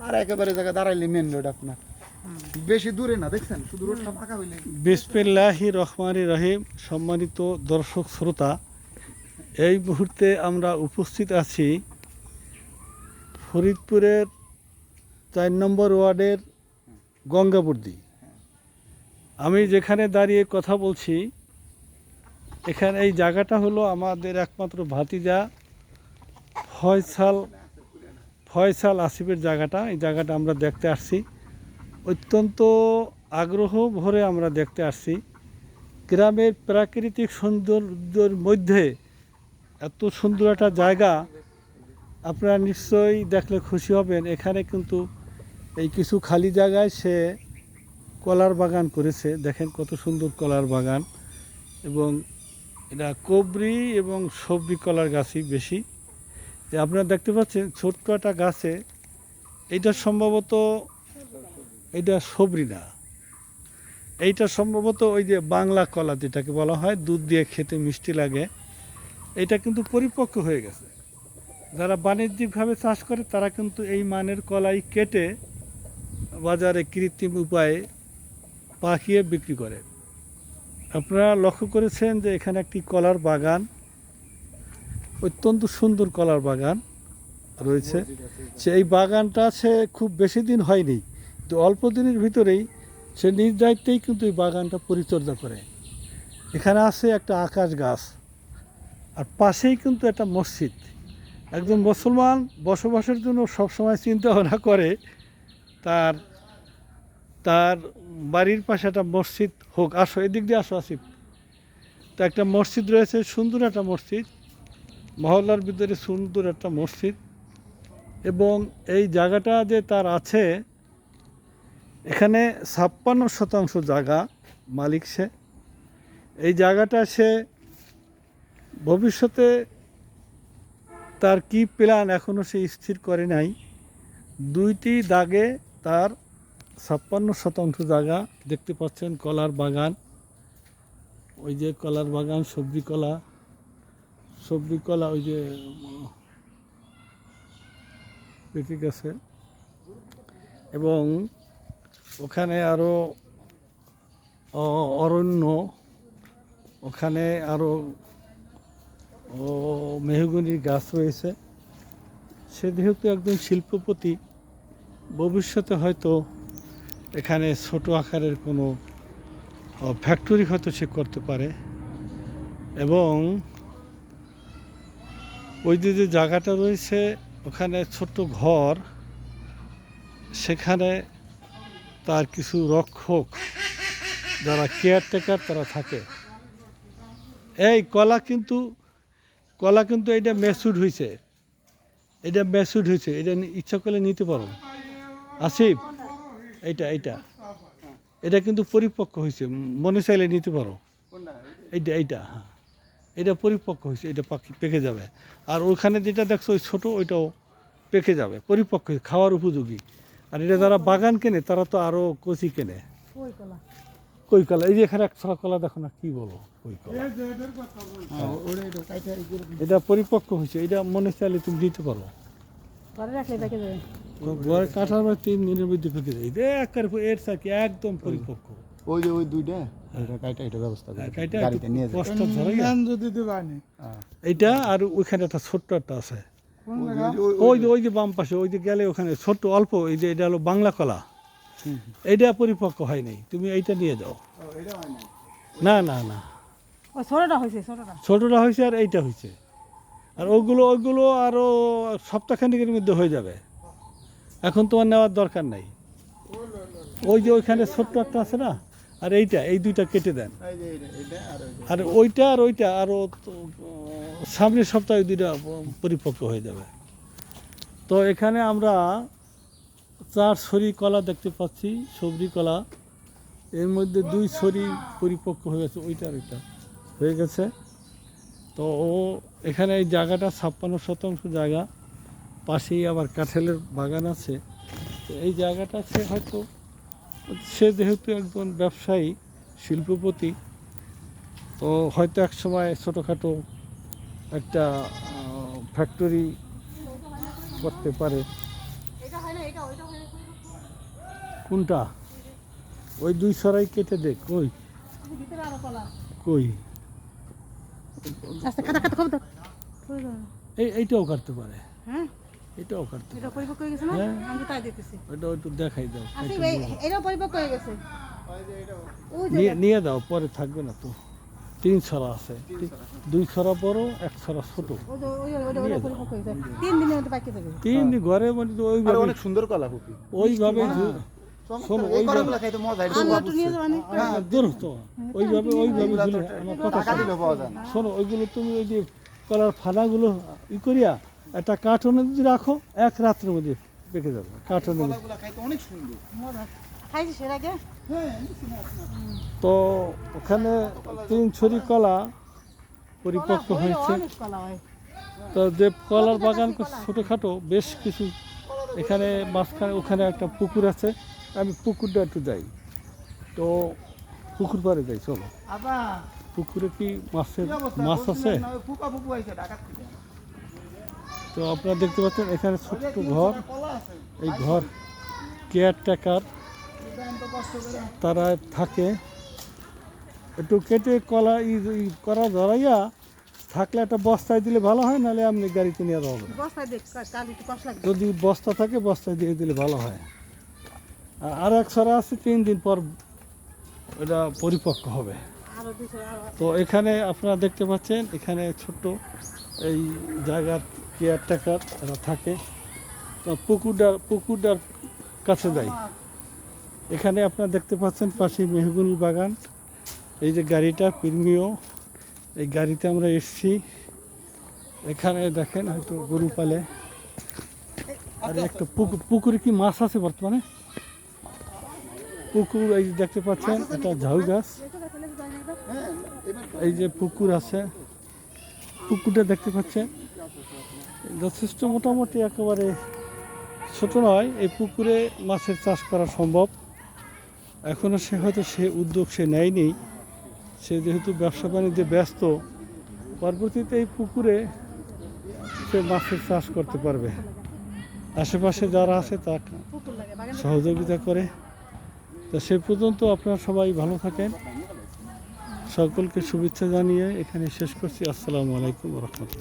আর একেবারে জায়গা দাঁড়াইলে মেন রোড আপনার, বেশি দূরে না, দেখছেন শুধু রোডটা ফাঁকা হইলে। বিসমিল্লাহির রহমানির রহিম। সম্মানিত দর্শক শ্রোতা, এই মুহূর্তে আমরা উপস্থিত আছি ফরিদপুরের 4 নম্বর ওয়ার্ডের গঙ্গাবর্দী। আমি যেখানে দাঁড়িয়ে কথা বলছি, এখানে এই জায়গাটা হলো আমাদের একমাত্র ভাতিজা ফয়সাল আসিফের জায়গাটা। এই জায়গাটা আমরা দেখতে আসছি, অত্যন্ত আগ্রহ ভরে আমরা দেখতে আসছি। গ্রামের প্রাকৃতিক সৌন্দর্যের মধ্যে এত সুন্দর একটা জায়গা আপনারা নিশ্চয়ই দেখলে খুশি হবেন। এখানে কিন্তু এই কিছু খালি জায়গায় সে কলার বাগান করেছে। দেখেন কত সুন্দর কলার বাগান, এবং এটা কবরি এবং সবজি কলার গাছই বেশি। যে আপনারা দেখতে পাচ্ছেন ছোট্ট একটা গাছে, এইটা সম্ভবত এইটা সবরি না, এইটা সম্ভবত ওই যে বাংলা কলা যেটাকে বলা হয়, দুধ দিয়ে খেতে মিষ্টি লাগে। এটা কিন্তু পরিপক্ক হয়ে গেছে। যারা বাণিজ্যিকভাবে চাষ করে তারা কিন্তু এই মানের কলাই কেটে বাজারে কৃত্রিম উপায়ে পাকিয়ে বিক্রি করে। আপনারা লক্ষ্য করেছেন যে এখানে একটি কলার বাগান, অত্যন্ত সুন্দর কলার বাগান রয়েছে। সেই বাগানটা সে খুব বেশি দিন হয়নি, তো অল্প দিনের ভিতরেই সে নিজ দায়িত্বেই কিন্তু এই বাগানটা পরিচর্যা করে। এখানে আছে একটা আকাশ গাছ, আর পাশেই কিন্তু একটা মসজিদ। একজন মুসলমান বসবাসের জন্য সবসময় চিন্তা ভাবনা করে তার তার বাড়ির পাশে একটা মসজিদ হোক। আসো, এদিক দিয়ে আসো আসিফ। তো একটা মসজিদ রয়েছে, সুন্দর একটা মসজিদ, মহল্লার ভিতরে সুন্দর একটা মসজিদ। এবং এই জায়গাটা যে তার আছে, এখানে 56% জায়গা মালিক সে। এই জায়গাটা সে ভবিষ্যতে তার কি প্ল্যান এখনও সে স্থির করে নাই। 2টি দাগে তার 56% জায়গা। দেখতে পাচ্ছেন কলার বাগান, ওই যে কলার বাগান, সবজি কলা ওই যে পেকে গেছে। এবং ওখানে আরও অরণ্য, ওখানে আরও মেহগনির গাছ রয়েছে। সে যেহেতু একজন শিল্পপতি, ভবিষ্যতে হয়তো এখানে ছোট আকারের কোনো ফ্যাক্টরি হয়তো সে করতে পারে। এবং ওই যে জায়গাটা রয়েছে ওখানে ছোট্ট ঘর, সেখানে তার কিছু রক্ষক যারা কেয়ারটেকার তারা থাকে। এই কলা কিন্তু এটা ম্যাচুড হয়েছে, এটা ইচ্ছা করলে নিতে পারো আসিফ। এটা কিন্তু পরিপক্ক হয়েছে, মনে চাইলে নিতে পারো। হ্যাঁ, এটা পরিপক্ক হয়েছে, এটা পেকে যাবে। আর ওখানে যেটা দেখছো ওই ছোটো, ওইটাও পেকে যাবে, পরিপক্ক হয়েছে, খাওয়ার উপযোগী। আর এটা যারা বাগান কেনে তারা তো আরও কচি কেনে। কই কলা, এই যে এখানে এক ছড়া কলা দেখো না, কি বলো কই কলা, এটা পরিপক্ক হয়েছে। এটা মনে চাইলে তুমি দিতে পারো। ঘরে কাটার 3 দিনের মধ্যে পেকে যায়। এর সাথে একদম পরিপক্ক। ওই যে ওই দুইটা এটা ব্যবস্থা গাড়িতে নিয়ে এইটা আর ওইখানে একটা ছোট্ট একটা আছে, ওই যে বাম পাশে, ওই যে গেলে ওখানে ছোট্ট অল্প, এই যে এটা হলো বাংলা কলা, এইটা পরিপক্ক হয়নি, তুমি এইটা নিয়ে যাও। না ছোটটা হয়েছে আর এইটা হয়েছে। আর ওইগুলো আরও সপ্তাহখানেকের মধ্যে হয়ে যাবে। এখন তোমার নেওয়ার দরকার নাই। ওই যে ওইখানে ছোট্ট একটা আছে না, আর এই দুইটা কেটে দেন। আর ওইটা আরও সামনের সপ্তাহে 2টা পরিপক্ক হয়ে যাবে। তো এখানে আমরা 4 ছড়ি কলা দেখতে পাচ্ছি, সবজি কলা। এর মধ্যে 2 ছড়ি পরিপক্ক হয়ে গেছে, ওইটা হয়ে গেছে। তো এখানে এই জায়গাটা 56% জায়গা, পাশেই আবার কাঁঠালের বাগান আছে। তো এই জায়গাটা সে যেহেতু একজন ব্যবসায়ী শিল্পপতি, তো হয়তো এক সময় ছোটোখাটো একটা ফ্যাক্টরি করতে পারে। কোনটা? ওই 2 ছড়াই কেটে দেখ। কই ভিতরে আরো কলা। কই আস্তে কাটা কাটা খাবো তো। এইটাও কাটতে পারে, হ্যাঁ এটাও কাটতে এটা পরিপক্ক হয়ে গেছে না? হ্যাঁ। আমি তো তাই দেখতেছি। ওটা একটু দেখাই দাও, আসি কেটে ভাই নিয়ে দাও। এটা পরিপক্ক হয়ে গেছে। ওই যে নিয়ে দাও, পরে থাকবে না তো। 3 ছড়া আছে, 2 ছড়া বড়, 1 ছড়া ছোট। ওই যে ওই পরিপক্ক হয়ে গেছে। 3 দিনের মধ্যে পাইকে যাবে। 3 ঘরে মানে তো আর ওইভাবে অনেক সুন্দর কলা ফুপি ওইভাবে শোনো, এই কলাগুলো খাইতে মজা এটা আমরা একটু নিয়ে যাবো না? দূর তো ওইভাবে ঝুলে আমার কথা টাকা দিলে পাওয়া যায় না শোনো, ওইগুলো তুমি ওই যে কলার ফানাগুলো করিয়া একটা কার্টনে যদি রাখো, 1 রাত্রের মধ্যে পেকে যাবে কার্টনের মধ্যে। কলাগুলো খাইতে অনেক সুন্দর মজা। খাইছি সেটা আগে? হ্যাঁ তো ওখানে 3 ছড়ি কলা পরিপক্ক কলা হয়েছে। অনেক কলা হয়। তো যে কলার বাগান ছোটোখাটো বেশ কিছু, এখানে মাঝখানে ওখানে একটা পুকুর আছে, আমি পুকুরটা একটু যাই। তো পুকুর পাড়ে যাই, চলো। আবার পুকুরে কি মাছ মাছ আছে? ফুপা ফুপু আইছে ঢাকা থেকে তো আপনারা দেখতে পাচ্ছেন এখানে ছোট্ট ঘর। কলা আছে এই ঘর কেয়ারটেকার দাম তো কষ্ট করে তারা থাকে। একটু কেটে কলা করা ধরাইয়া থাকলে একটা বস্তায় দিলে ভালো হয়, নাহলে আপনি গাড়িতে নিয়ে যাওয়া হবে। বস্তায় দেখ কাল একটু কষ্ট লাগবে। যদি বস্তা থাকে বস্তায় দিয়ে দিলে ভালো হয়। আর 1 ছড়া আছে, 3 দিন পর এটা পরিপক্ক হবে। আরো 2 আরো তো এখানে আপনারা দেখতে পাচ্ছেন, এখানে ছোট্ট এই জায়গার কেয়ারটেকার এরা থাকে। তো পুকুরটার কাছে যাই। এখানে আপনারা দেখতে পাচ্ছেন পাশে মেহগুনি বাগান। এই যে গাড়িটা প্রিমিও, এই গাড়িতে আমরা এসেছি। এখানে দেখেন হয়তো গরু পালে। আর একটা পুকুরে কি মাছ আছে বর্তমানে? পুকুর এই যে দেখতে পাচ্ছেন, এটা ঝাউ গাছ। হ্যাঁ এবার এই যে পুকুর আছে, পুকুরটা দেখতে পাচ্ছেন যথেষ্ট মোটামুটি একেবারে ছোট নয়। এই পুকুরে মাছের চাষ করা সম্ভব। এখনও সে উদ্যোগ নেয়নি। সে যেহেতু ব্যবসা বাণিজ্যে ব্যস্ত, পরবর্তীতে এই পুকুরে সে মাছের চাষ করতে পারবে। আশেপাশে যারা আছে তা পুকুর লাগে বাগান। সহযোগিতা করে। তো সে পর্যন্ত আপনারা সবাই ভালো থাকেন। সকলকে শুভেচ্ছা জানিয়ে এখানে শেষ করছি। আসসালামু আলাইকুম ওয়া রাহমাতুল্লাহ।